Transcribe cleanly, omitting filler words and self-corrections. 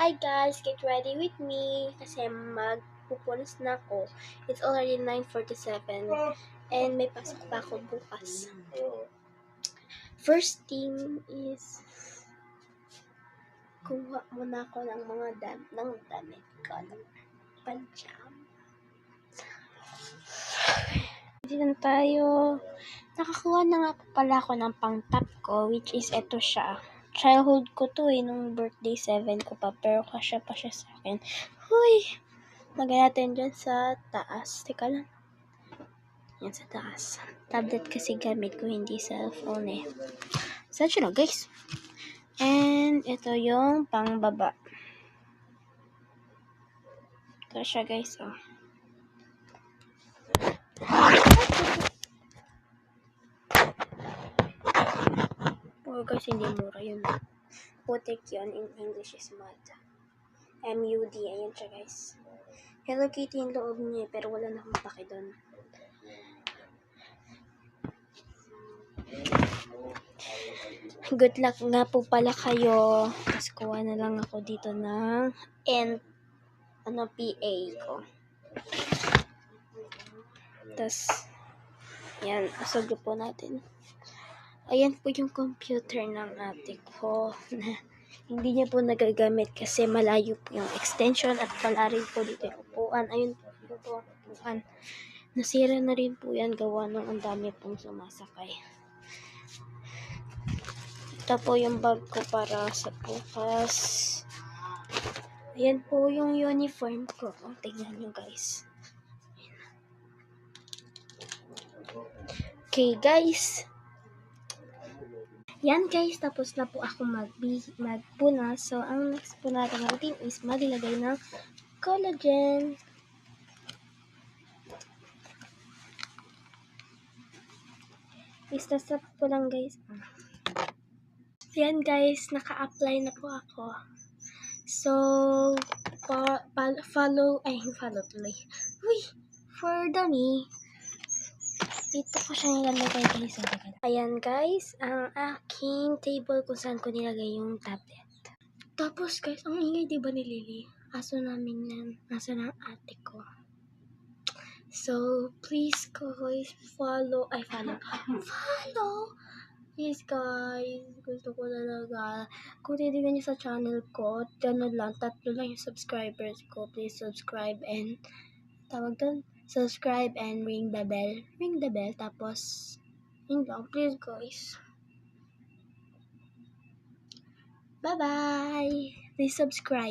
Hi guys, get ready with me kasi magpupulis na ako. It's already 9:47 and may pasok pa ako bukas. First thing is kuha muna ako ng mga damit ko ng panjam. Dito na tayo. Nakakuha na nga pala ako ng pang-top ko, which is eto siya. Childhood ko to nung birthday 7 ko pa, pero kasya pa siya sa akin. Huy! Lagay natin dyan sa taas. Teka lang. Yan sa taas. Tablet kasi gamit ko, hindi cellphone So, yun guys. And, ito yung pangbaba. Ito siya guys, Oh guys, hindi mura yun. Putik yun. In English is mud. MUD. Ayan siya guys. Hello Kitty yung loob niya, pero wala na akong pake doon. Good luck nga po pala kayo. Tapos kuha na lang ako dito ng PA ko. Tapos, yan, asog po natin. Ayan po yung computer ng ate ko na hindi niya po nagagamit kasi malayo po yung extension at wala rin po dito yung upuan. Ayun po ang upuan. Nasira na rin po yan gawa nung ang dami pong sumasakay. Ito po yung bag ko para sa bukas. Ayan po yung uniform ko. Tingnan nyo guys. Okay guys. Yan guys, tapos na po ako magpuna. So, ang next po natin routine is maglagay ng collagen. Istastap po lang guys. Yan guys, naka-apply na po ako. So, follow tuloy. Uy, for dummy. Dito ko siya nilalagay guys. Ayan guys, ang aking table kung saan ko nilagay yung tablet. Tapos guys, ang ingay diba ni Lily? Aso namin yan. Aso ng ate ko. So, please guys, follow. Please guys, gusto ko talaga. Kung titignan niyo sa channel ko, ganun lang, 3 lang yung subscribers ko. Please subscribe and subscribe and ring the bell. Tapos, yun lang, please guys. Bye-bye! Please subscribe.